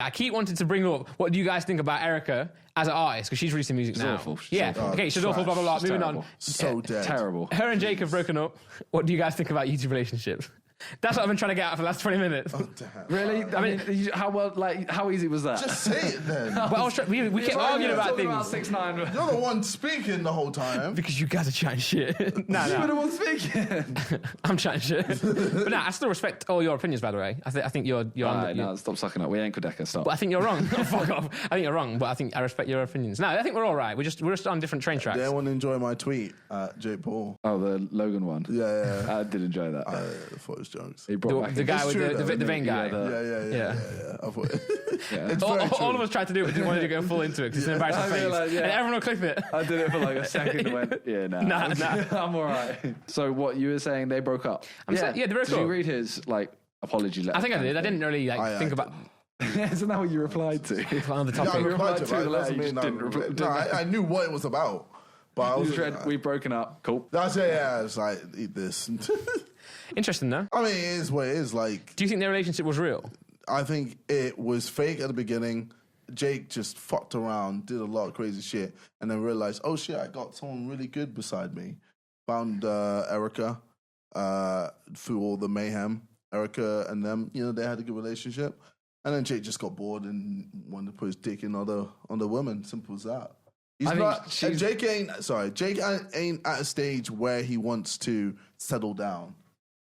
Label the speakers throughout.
Speaker 1: I keep wanting to bring up, what do you guys think about Erica as an artist? Because she's releasing music now.
Speaker 2: Awful.
Speaker 1: Okay, she's awful, blah, blah, blah. Moving on.
Speaker 3: So dead.
Speaker 2: Terrible.
Speaker 1: Her and Jake have broken up. What do you guys think about YouTube relationships? That's what I've been trying to get out for the last 20 minutes.
Speaker 3: Oh, damn.
Speaker 2: Really? I mean, how easy was that?
Speaker 3: Just say it then.
Speaker 1: Well, we kept arguing about things.
Speaker 2: About 6ix9ine.
Speaker 3: You're the one speaking the whole time.
Speaker 1: Because you guys are chatting shit.
Speaker 2: You're the one speaking.
Speaker 1: I'm chatting shit. But I still respect all your opinions, by the way. I think you're on.
Speaker 2: No, stop sucking up. We ain't Quedeca, stop.
Speaker 1: But I think you're wrong. Fuck off. I think you're wrong, but I respect your opinions. No, I think we're all right. We're just on different train tracks.
Speaker 3: Did anyone enjoy my tweet Jake Paul?
Speaker 2: Oh, the Logan one.
Speaker 3: Yeah.
Speaker 2: I did enjoy that.
Speaker 3: I thought it was jokes.
Speaker 2: He brought back
Speaker 1: The guy with the vein guy.
Speaker 3: Yeah. I thought it's
Speaker 1: all of us tried to do it, but didn't want to go full into it because it's an embarrassing face.
Speaker 2: Realized,
Speaker 1: and everyone will clip it.
Speaker 2: I did it for like a second and went, yeah, nah. I'm all right. So what, you were saying they broke up?
Speaker 1: They broke up.
Speaker 2: Did you read his, apology letter?
Speaker 1: I think I did. I didn't really think about...
Speaker 2: Isn't that what you replied to?
Speaker 1: On the topic.
Speaker 3: I replied to
Speaker 2: the
Speaker 3: it.
Speaker 2: letter, you just didn't.
Speaker 3: I knew what it was about. But I was
Speaker 2: read, we've broken up. Cool.
Speaker 3: That's it, yeah. It's like, eat this.
Speaker 1: Interesting, though.
Speaker 3: I mean, it is what it is. Like,
Speaker 1: do you think their relationship was real?
Speaker 3: I think it was fake at the beginning. Jake just fucked around, did a lot of crazy shit, and then realized, oh shit, I got someone really good beside me. Found Erica through all the mayhem. Erica and them, they had a good relationship. And then Jake just got bored and wanted to put his dick in other women. Simple as that. Jake ain't at a stage where he wants to settle down.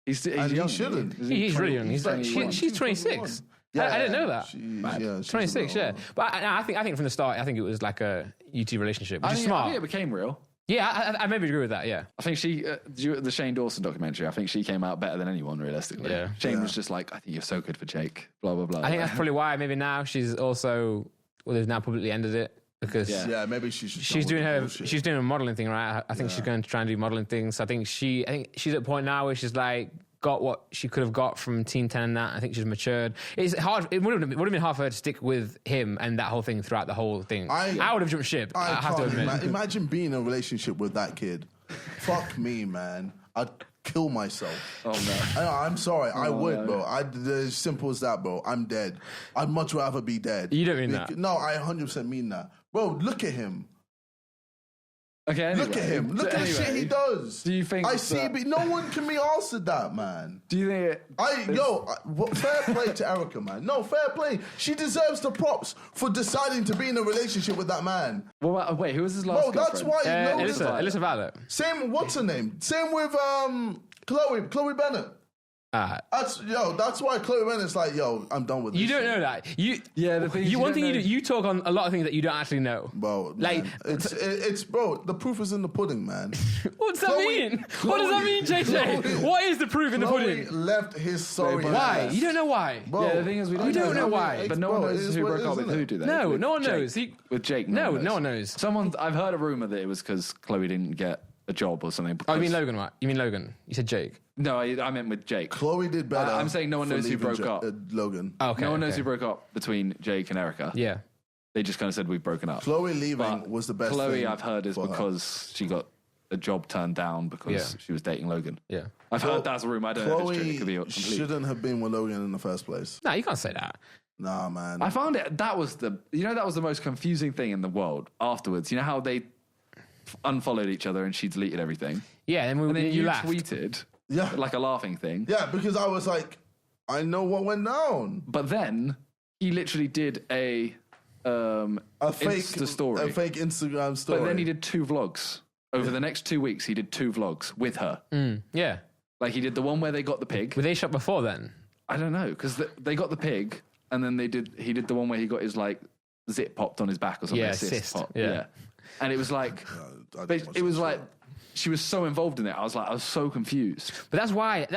Speaker 2: He's
Speaker 3: young.
Speaker 2: He
Speaker 3: shouldn't.
Speaker 1: He's really young. She's 26. I didn't know that.
Speaker 3: She's
Speaker 1: 26, yeah. But I think from the start, I think it was like a YouTube relationship, which is smart.
Speaker 2: I think it became real.
Speaker 1: Yeah, I maybe agree with that, yeah.
Speaker 2: I think the Shane Dawson documentary, I think she came out better than anyone, realistically. Yeah. Shane was just like, I think you're so good for Jake, blah, blah, blah.
Speaker 1: I think that's probably why maybe now she's also, they've now publicly ended it. Because
Speaker 3: maybe she's
Speaker 1: doing a modeling thing, right? I think she's going to try and do modeling things. I think she's at a point now where she's like got what she could have got from Team 10 and that. I think she's matured. It's hard. It would have been hard for her to stick with him and that whole thing throughout the whole thing. I would have jumped ship. I have to admit.
Speaker 3: Imagine being in a relationship with that kid. Fuck me, man. I'd kill myself.
Speaker 2: Oh no!
Speaker 3: I'm sorry. I would, bro. As simple as that, bro. I'm dead. I'd much rather be dead.
Speaker 1: You don't mean that?
Speaker 3: No, I 100% mean that. Bro, look at him.
Speaker 2: Okay, anyway.
Speaker 3: Look at him. Look at the shit he does.
Speaker 2: Do you think
Speaker 3: no one can be answered that, man.
Speaker 2: Do you think
Speaker 3: fair play to Erica, man. No, fair play. She deserves the props for deciding to be in a relationship with that man.
Speaker 2: Well, wait, who was his last girlfriend?
Speaker 3: That's why
Speaker 1: Alyssa Violet.
Speaker 3: Same, what's her name? Same with Chloe Bennett. That's why Chloe Bennett's like, I'm done with this.
Speaker 1: You don't know that. You talk on a lot of things that you don't actually know.
Speaker 3: Bro, like it's bro, the proof is in the pudding, man.
Speaker 1: What does that mean? What does that mean, JJ? What is the proof in the pudding?
Speaker 3: Left his sorry.
Speaker 1: Why? You don't know why.
Speaker 3: Bro,
Speaker 2: the thing is, we don't know why. But no one knows who broke up with who, do they?
Speaker 1: No, no one knows.
Speaker 2: With Jake,
Speaker 1: no one knows.
Speaker 2: I've heard a rumor that it was because Chloe didn't get a job or something.
Speaker 1: Oh, you mean Logan, right? You mean Logan? You said Jake.
Speaker 2: No, I meant with Jake.
Speaker 3: Chloe did better.
Speaker 2: I'm saying no one knows who broke up.
Speaker 3: Logan.
Speaker 1: Oh, okay,
Speaker 2: no one knows who broke up between Jake and Erica.
Speaker 1: Yeah.
Speaker 2: They just kind of said we've broken up.
Speaker 3: Chloe leaving was the best
Speaker 2: Chloe,
Speaker 3: thing
Speaker 2: I've heard, is because she got a job turned down because she was dating Logan.
Speaker 1: Yeah.
Speaker 2: I've heard that's a rumor. I don't know if it's true. It could be complete.
Speaker 3: Shouldn't have been with Logan in the first place.
Speaker 1: No, you can't say that.
Speaker 3: Nah, man.
Speaker 2: I found that was the most confusing thing in the world afterwards. You know how they unfollowed each other and she deleted everything?
Speaker 1: Yeah, and then you laughed.
Speaker 2: Tweeted like a laughing thing.
Speaker 3: Yeah, because I was like, I know what went down.
Speaker 2: But then he literally did a fake story.
Speaker 3: A fake Instagram story.
Speaker 2: But then he did 2 vlogs. Over the next 2 weeks, he did 2 vlogs with her.
Speaker 1: Yeah.
Speaker 2: Like he did the one where they got the pig.
Speaker 1: Were they shot before then?
Speaker 2: I don't know, because they got the pig, and then he did the one where he got his like zip popped on his back or something.
Speaker 1: Yeah, cyst.
Speaker 2: Yeah. And it was like, she was so involved in it. I was so confused.
Speaker 1: But that's why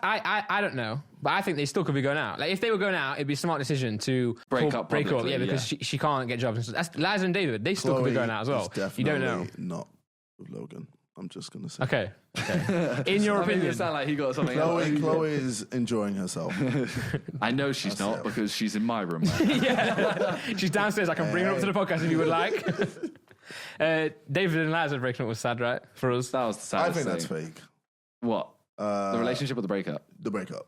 Speaker 1: I don't know. But I think they still could be going out. Like if they were going out, it'd be a smart decision to
Speaker 2: break up.
Speaker 1: Yeah, because she can't get jobs. That's Liza and David. They still could be going out as well. You don't know.
Speaker 3: Not with Logan. I'm just gonna say.
Speaker 1: Okay. In your opinion,
Speaker 2: it sound like he got something.
Speaker 3: Chloe is enjoying herself.
Speaker 2: I know she's not because she's in my room.
Speaker 1: Yeah, she's downstairs. I can bring her up to the podcast if you would like. David and Liza breaking up was sad, right? For us,
Speaker 2: that was the saddest
Speaker 3: I think
Speaker 2: thing.
Speaker 3: that's fake.
Speaker 2: What? The relationship or the breakup?
Speaker 3: The breakup.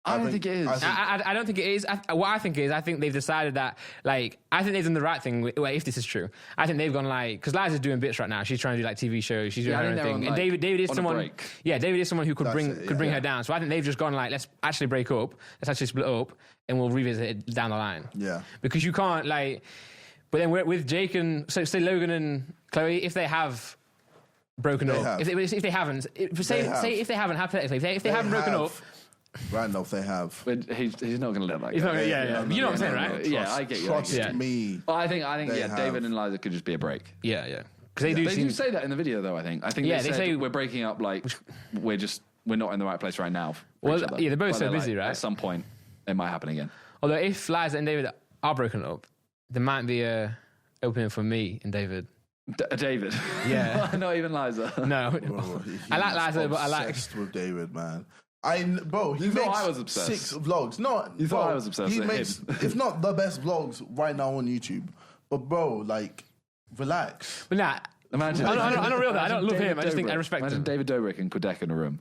Speaker 2: I don't think it is.
Speaker 1: I don't think it is. What I think is, I think they've decided that, like, I think they've done the right thing. Well, if this is true, I think they've gone like, because Liza's doing bits right now. She's trying to do like TV shows. She's doing her own thing. And David is someone. Yeah, David is someone who could bring her down. So I think they've just gone like, let's actually break up. Let's actually split up, and we'll revisit it down the line.
Speaker 3: Yeah,
Speaker 1: because you can't like. But then with Jake and so say Logan and Chloe, if they have broken up, if they haven't, say if they haven't, hypothetically, if they haven't broken up.
Speaker 3: Randolph, they have.
Speaker 2: But he's not going to let that go.
Speaker 1: Yeah. You know what I'm saying, right?
Speaker 2: Yeah, I get you.
Speaker 3: Trust me.
Speaker 2: Well, I think David and Liza could just be a break.
Speaker 1: Yeah. Because they do
Speaker 2: say that in the video, though. I think they say we're breaking up. Like we're not in the right place right now.
Speaker 1: Well, they're both so busy, right?
Speaker 2: At some point, it might happen again.
Speaker 1: Although if Liza and David are broken up, there might be a opening for me and David.
Speaker 2: David.
Speaker 1: Yeah.
Speaker 2: Not even Liza.
Speaker 1: No. I like Liza, but I like
Speaker 3: obsessed with David, man. He
Speaker 2: makes
Speaker 3: I
Speaker 2: was obsessed.
Speaker 3: 6 vlogs. No,
Speaker 2: you thought I was obsessed.
Speaker 3: He makes, if not the best vlogs right now on YouTube. But bro, like, relax.
Speaker 1: But nah,
Speaker 2: imagine.
Speaker 1: I don't real that. I don't love him. I just think I respect
Speaker 2: imagine
Speaker 1: him.
Speaker 2: David Dobrik and Quebec in a room.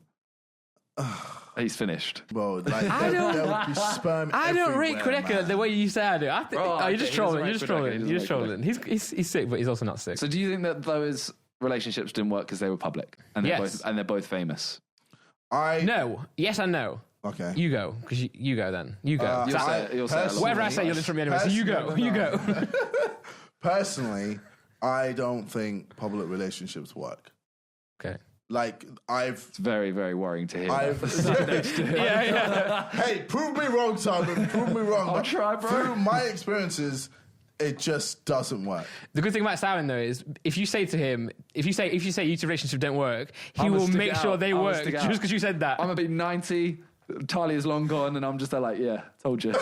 Speaker 2: He's finished.
Speaker 3: Bro, like, there would be sperm
Speaker 1: I don't rate
Speaker 3: Quebec
Speaker 1: the way you say I do. I think, you're just trolling. You're just trolling. He's sick, but he's also not sick.
Speaker 2: So do you think that those relationships didn't work because they were public and they're both famous?
Speaker 1: No. Yes and no.
Speaker 3: Okay.
Speaker 1: You go, because you go then. You go.
Speaker 2: You'll say
Speaker 1: whatever I say, you'll listen from me anyway. So you go. You go.
Speaker 3: Personally, I don't think public relationships work.
Speaker 1: Okay.
Speaker 3: Like,
Speaker 2: It's very, very worrying to hear.
Speaker 1: Yeah.
Speaker 3: Hey, prove me wrong, Simon. Prove me wrong.
Speaker 2: I'll try, bro.
Speaker 3: Through my experiences, it just doesn't work.
Speaker 1: The good thing about Simon though is if you say to him, if you say YouTube relationships don't work, he will make sure they work just because you said that.
Speaker 2: I'm gonna be 90. Talia's long gone, and I'm just there like, yeah, told you.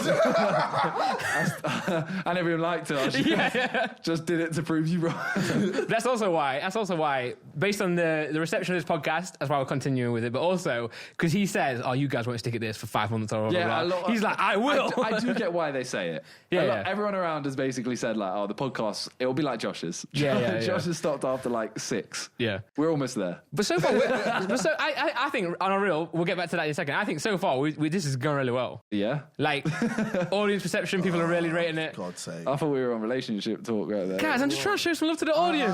Speaker 2: And everyone liked it. Just did it to prove you wrong.
Speaker 1: That's also why, based on the reception of this podcast, that's why we're continuing with it. But also because he says, "Oh, you guys won't stick at this for 5 months or blah, blah." He's like, "I will."
Speaker 2: I do get why they say it. Everyone around has basically said like, "Oh, the podcast, it will be like Josh's." Josh has stopped after like 6.
Speaker 1: Yeah,
Speaker 2: we're almost there.
Speaker 1: But so far, I think on a real, we'll get back to that in a second. I think so far this is going really well.
Speaker 2: Yeah,
Speaker 1: like audience perception, people are really rating it.
Speaker 3: God's sake!
Speaker 2: I thought we were on relationship talk right there.
Speaker 1: Guys, I'm just trying to show some love to the audience.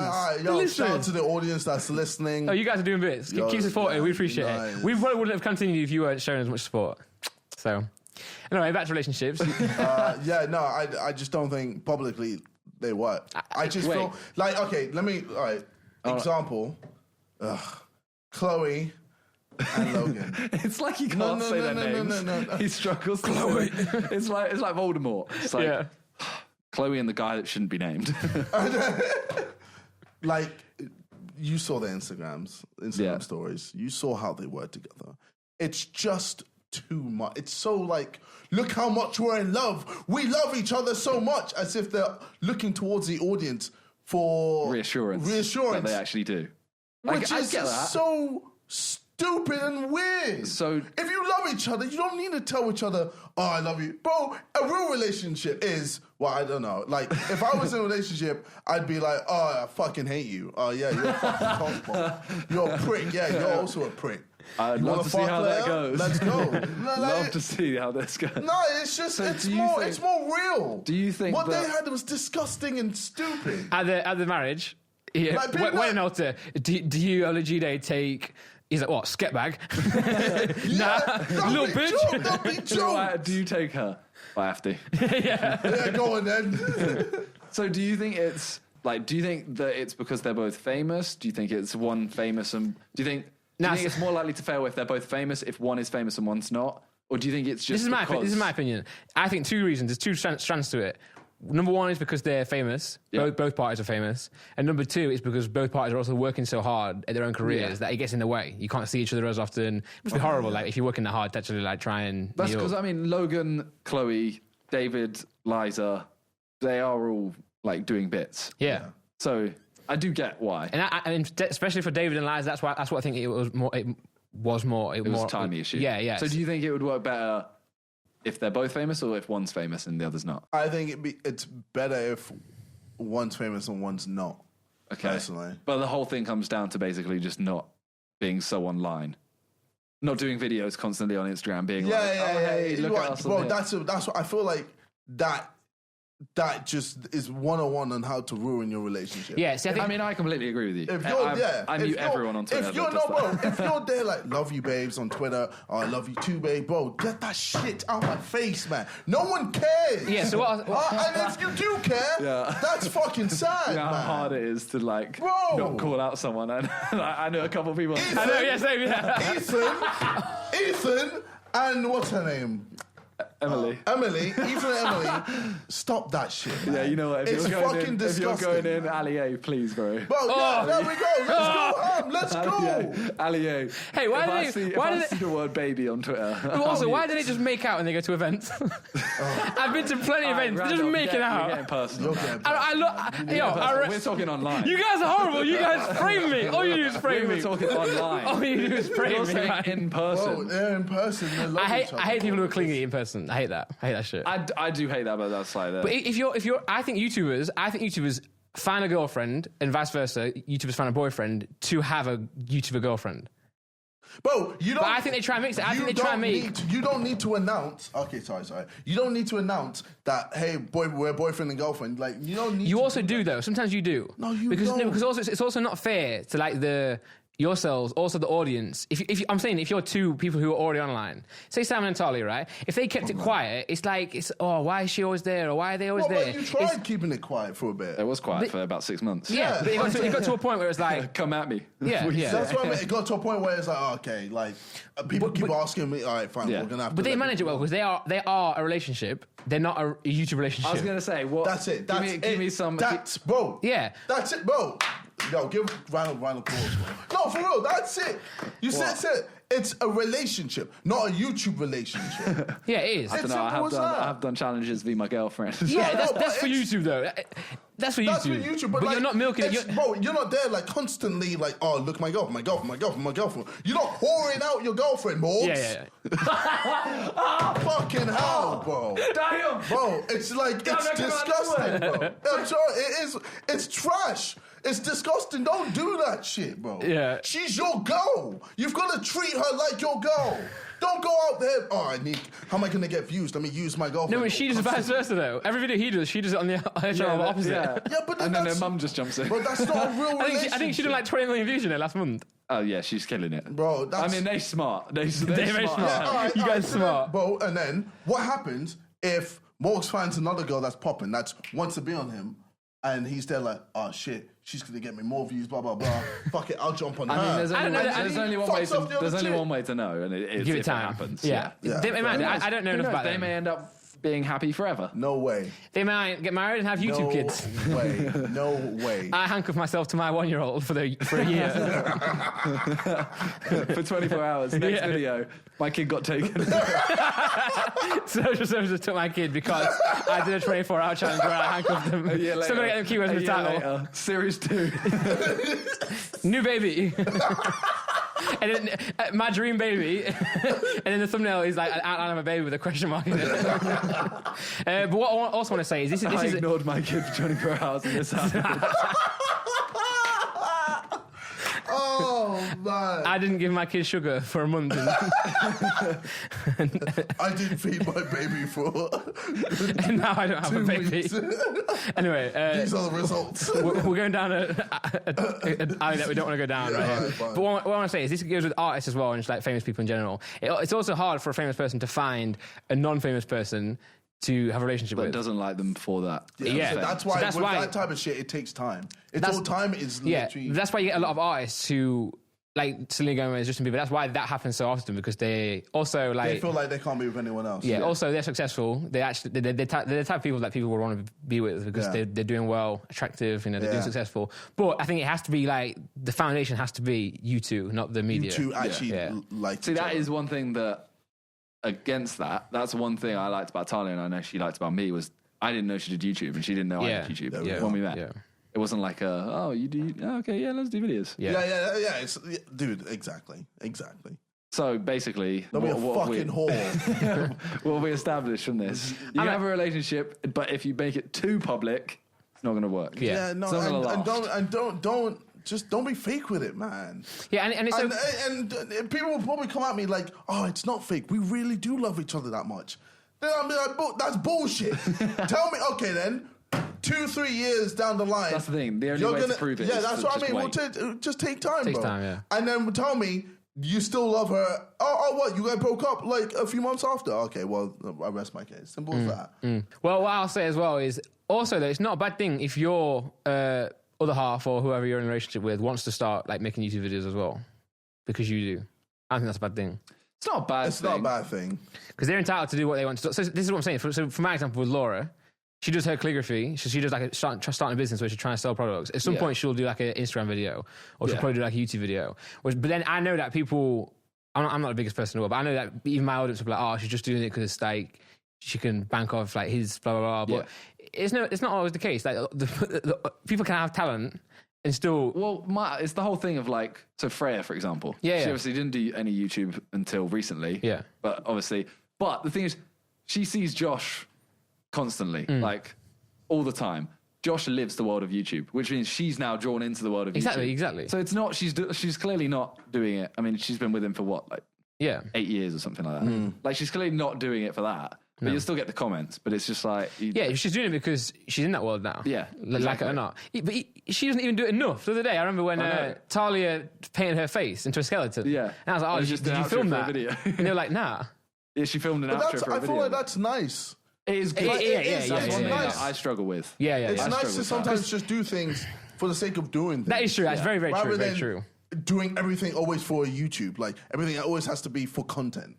Speaker 3: Shout out to the audience that's listening.
Speaker 1: Oh, you guys are doing bits. Keep supporting. We appreciate it. We probably wouldn't have continued if you weren't showing as much support. So, anyway, back to relationships.
Speaker 3: I just don't think publicly they work. I just feel like, okay, example, Chloe and Logan.
Speaker 2: It's like he can't say their names. No. He struggles to say. It's like Voldemort. It's like Chloe and the guy that shouldn't be named.
Speaker 3: Like, you saw their Instagram stories. You saw how they were together. It's just too much. It's so like, look how much we're in love. We love each other so much, as if they're looking towards the audience for
Speaker 2: reassurance that they actually do.
Speaker 3: Which is so stupid and weird. So if you love each other, you don't need to tell each other, "Oh, I love you." Bro, a real relationship is, well, I don't know. Like, if I was in a relationship, I'd be like, "Oh, I fucking hate you. Oh, yeah, you're a fucking cockball. You're a prick. Yeah, you're also a prick."
Speaker 2: I'd love to see how that goes.
Speaker 3: Let's go.
Speaker 2: Love to see how this goes.
Speaker 3: No, it's just, it's more real.
Speaker 2: Do you think
Speaker 3: what they had was disgusting and stupid?
Speaker 1: At the marriage, when an altar, do you on a G-Day take... He's like, what, sket bag? Little bitch.
Speaker 3: Don't be joke.
Speaker 2: Do you take her? I have to.
Speaker 3: Yeah, go on then.
Speaker 2: So do you think it's that it's because they're both famous? Do you think it's one famous and... Do you think it's more likely to fail if they're both famous, if one is famous and one's not? Or do you think it's just
Speaker 1: This is my opinion. I think 2 reasons. There's 2 strands to it. Number 1 is because they're famous. Yeah. Both parties are famous. And number 2 is because both parties are also working so hard at their own careers that it gets in the way. You can't see each other as often. It must be horrible, like, if you're working that hard to actually, like, try and...
Speaker 2: That's because, Logan, Chloe, David, Liza, they are all, like, doing bits.
Speaker 1: Yeah.
Speaker 2: So, I do get why.
Speaker 1: And especially for David and Liza, that's what I think it was more... It was a
Speaker 2: timey issue.
Speaker 1: Yeah.
Speaker 2: So do you think it would work better if they're both famous or if one's famous and the other's not?
Speaker 3: I think it's better if one's famous and one's not. Okay. Personally.
Speaker 2: But the whole thing comes down to basically just not being so online. not doing videos constantly on Instagram, being
Speaker 3: hey,
Speaker 2: look at us.
Speaker 3: Bro, that's what I feel like that just is 101 on how to ruin your relationship.
Speaker 1: Yeah, see,
Speaker 2: I mean, I completely agree with you.
Speaker 3: If you're,
Speaker 2: I mute everyone on Twitter.
Speaker 3: If you're there like, love you babes on Twitter, or I love you too, babe, bro, get that shit out my face, man. No one cares.
Speaker 1: Yeah, so what?
Speaker 3: And if you do care, that's fucking sad,
Speaker 2: how
Speaker 3: man.
Speaker 2: hard it is to like
Speaker 3: Bro.
Speaker 2: not call out someone. And I know a couple of people.
Speaker 1: I know, yeah, same, yeah.
Speaker 3: Ethan, and what's her name?
Speaker 2: Emily,
Speaker 3: Ethan and Emily, stop that shit, man.
Speaker 2: Yeah, you know what?
Speaker 3: It's fucking disgusting.
Speaker 2: If you're going in, Ali A, please, bro.
Speaker 3: Bro, there we go. Let's go.
Speaker 2: Ali A.
Speaker 1: Hey, why did
Speaker 2: I see the word baby on Twitter?
Speaker 1: But also, why do they just make out when they go to events? I've been to plenty of events. They just make it out.
Speaker 2: You're getting personal.
Speaker 1: We're
Speaker 2: talking online.
Speaker 1: You guys are horrible. You guys frame me. All you do is frame me.
Speaker 2: We're talking online.
Speaker 1: All you do is frame me.
Speaker 2: In person.
Speaker 3: Bro, they're in person.
Speaker 1: I hate people who are clingy in person. I hate that. I hate that shit.
Speaker 2: I do hate that, but that's like that.
Speaker 1: But if you're, I think YouTubers find a girlfriend and vice versa. YouTubers find a boyfriend to have a YouTuber girlfriend.
Speaker 3: Bro, you don't.
Speaker 1: But I think they try and mix it.
Speaker 3: You don't need to announce. Okay, sorry. You don't need to announce that. Hey, we're boyfriend and girlfriend. Like you don't need.
Speaker 1: You also do though. Sometimes you do.
Speaker 3: No, you
Speaker 1: because,
Speaker 3: don't.
Speaker 1: No, because also it's also not fair to like yourselves, also the audience. If I'm saying if you're two people who are already online, say Simon and Talia, right? If they kept it quiet, it's like why is she always there, or why are they always there?
Speaker 3: But you tried keeping it quiet for a bit.
Speaker 2: It was quiet for about 6 months.
Speaker 1: Yeah, but it got to a point where it's like,
Speaker 2: come at me.
Speaker 1: Yeah.
Speaker 3: That's what I mean. It got to a point where it's like, okay, like people keep asking me. All right, fine, we're gonna have to.
Speaker 1: But they manage it well because they are a relationship. They're not a YouTube relationship.
Speaker 2: I was gonna say, what?
Speaker 3: That's it.
Speaker 2: Give me some.
Speaker 3: That's bro.
Speaker 1: Yeah.
Speaker 3: That's it, bro. Yo, give round of applause, bro. No, for real, that's it. You said it's a relationship, not a YouTube relationship.
Speaker 1: Yeah, it is.
Speaker 2: I don't know. I have done challenges with my girlfriend.
Speaker 1: Yeah, that's for YouTube though. That's for YouTube.
Speaker 3: That's for YouTube, but like,
Speaker 1: you're not milking it.
Speaker 3: Bro, you're not there like constantly like, oh, look, my girlfriend. You're not whoring out your girlfriend, Morgs.
Speaker 1: Yeah.
Speaker 3: Fucking hell, bro.
Speaker 2: Damn.
Speaker 3: Bro, it's like, it's disgusting, bro. I'm sorry, it is, it's trash. It's disgusting. Don't do that shit, bro.
Speaker 1: Yeah.
Speaker 3: She's your girl. You've got to treat her like your girl. Don't go out there. Oh, how am I going to get views? Let me use my girlfriend.
Speaker 1: No, but she does vice versa though. Every video he does, she does it on the channel opposite.
Speaker 3: Yeah, but
Speaker 2: and then her mum just jumps in.
Speaker 3: But that's not a real relationship.
Speaker 1: I think she did like 20 million views in it last month.
Speaker 2: Oh yeah, she's killing it,
Speaker 3: bro.
Speaker 2: I mean, they're smart. They're
Speaker 1: very smart.
Speaker 3: Yeah,
Speaker 1: you guys smart,
Speaker 3: bro. And then what happens if Morgs finds another girl that's popping, that wants to be on him, and he's there like, oh shit, she's gonna get me more views, blah blah blah. Fuck it, I'll jump on her.
Speaker 2: I mean, there's only one way to know, and
Speaker 1: give it
Speaker 2: if
Speaker 1: time.
Speaker 2: It happens.
Speaker 1: Yeah. I don't know enough about them.
Speaker 2: They may end up being happy forever.
Speaker 3: No way.
Speaker 1: They might get married and have YouTube kids.
Speaker 3: No way.
Speaker 1: I handcuff myself to my 1-year-old for a year.
Speaker 2: For 24 hours. Next video, my kid got taken.
Speaker 1: Social services took my kid because I did a 24-hour challenge where I handcuffed them. Still gonna get them keywords in the title.
Speaker 2: Series 2.
Speaker 1: New baby. And then my dream baby, and then the thumbnail is like an outline of a baby with a question mark in it. But what I also want to say is this
Speaker 2: I
Speaker 1: is
Speaker 2: ignored my kid for 24 hours and this happened.
Speaker 3: Oh man!
Speaker 1: I didn't give my kid sugar for a month.
Speaker 3: I didn't feed my baby for.
Speaker 1: And now I don't have a baby. Anyway,
Speaker 3: these are the results.
Speaker 1: We're going down an alley that we don't want to go down right here. But what I want to say is this goes with artists as well, and just like famous people in general. It's also hard for a famous person to find a non-famous person to have a relationship with.
Speaker 2: But doesn't like them for that.
Speaker 3: Yeah. So that's why that type of shit, it takes time. Time is literally...
Speaker 1: That's why you get a lot of artists who, like Selena Gomez, Justin Bieber, that's why that happens so often, because they also like...
Speaker 3: They feel like they can't be with anyone else.
Speaker 1: Yeah, also they're successful. They're the type of people that people would want to be with because they're doing well, attractive, they're doing successful. But I think it has to be like, the foundation has to be you two, not the media.
Speaker 3: You two actually like...
Speaker 2: See, that is one thing that... Against that's one thing I liked about Talia, and I know she liked about me, was I didn't know she did YouTube, and she didn't know I did YouTube when we met. Yeah. It wasn't like you do, okay, yeah, let's do videos.
Speaker 3: Yeah. Dude, exactly.
Speaker 2: So basically,
Speaker 3: don't be a fucking whore.
Speaker 2: What we established from this, you have a relationship, but if you make it too public, it's not going to work.
Speaker 3: Yeah, no,
Speaker 2: it's not
Speaker 3: and don't just don't be fake with it, man.
Speaker 1: Yeah, and it's
Speaker 3: and people will probably come at me like, oh, it's not fake. We really do love each other that much. Then I'll be like, that's bullshit. Tell me, okay, then 2-3 years down the line,
Speaker 2: that's the thing. The only way to prove it.
Speaker 3: Yeah, that's what I mean.
Speaker 2: We'll
Speaker 3: just take time,
Speaker 1: Takes
Speaker 3: bro.
Speaker 1: time, yeah.
Speaker 3: And then tell me you still love her. Oh, what? You guys broke up like a few months after? Okay, well, I rest my case. Simple as that.
Speaker 1: Well, what I'll say as well is also that it's not a bad thing if your other half or whoever you're in a relationship with wants to start like making YouTube videos as well, because you do. I don't think that's a bad thing.
Speaker 2: It's not a bad thing.
Speaker 3: It's not a bad thing.
Speaker 1: Because they're entitled to do what they want to do. So this is what I'm saying. So for my example with Laura, she does her calligraphy. So she does like starting a business where she's trying to sell products. At some point, she'll do like an Instagram video, or she'll probably do like a YouTube video. But then I know that people, I'm not the biggest person in the world, but I know that even my audience will be like, oh, she's just doing it because like she can bank off like his blah blah blah. But it's not always the case. Like the people can have talent and still.
Speaker 2: Well, it's the whole thing of like, so Freya, for example, she obviously didn't do any YouTube until recently.
Speaker 1: Yeah,
Speaker 2: but the thing is, she sees Josh constantly, like all the time. Josh lives the world of YouTube, which means she's now drawn into the world of YouTube.
Speaker 1: Exactly.
Speaker 2: So it's not, she's clearly not doing it. I mean, she's been with him for what, like 8 years or something like that. Like she's clearly not doing it for that. But you'll still get the comments, but it's just like...
Speaker 1: she's doing it because she's in that world now.
Speaker 2: Yeah,
Speaker 1: exactly. Like it or not. But she doesn't even do it enough. The other day, I remember when Talia painted her face into a skeleton.
Speaker 2: Yeah.
Speaker 1: And I was like, did you film that?
Speaker 2: Video.
Speaker 1: And they were like, nah.
Speaker 2: Yeah, she filmed an outro for a video.
Speaker 3: I feel like that's nice.
Speaker 2: It is good.
Speaker 3: That's
Speaker 2: what
Speaker 3: nice.
Speaker 2: I struggle with.
Speaker 3: It's nice to sometimes just do things for the sake of doing things.
Speaker 1: That is true. That's very, very true. Very true.
Speaker 3: Doing everything always for YouTube. Like, everything always has to be for content.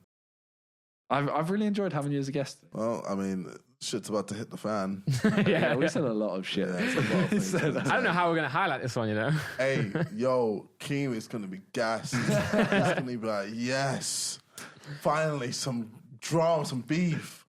Speaker 2: I've really enjoyed having you as a guest.
Speaker 3: Well, I mean, shit's about to hit the fan.
Speaker 2: We said a lot of shit.
Speaker 3: Yeah, it's a lot of things.
Speaker 1: I don't know how we're going to highlight this one, you know?
Speaker 3: Hey, yo, Keem is going to be gassed. He's going to be like, yes, finally, some drama, some beef.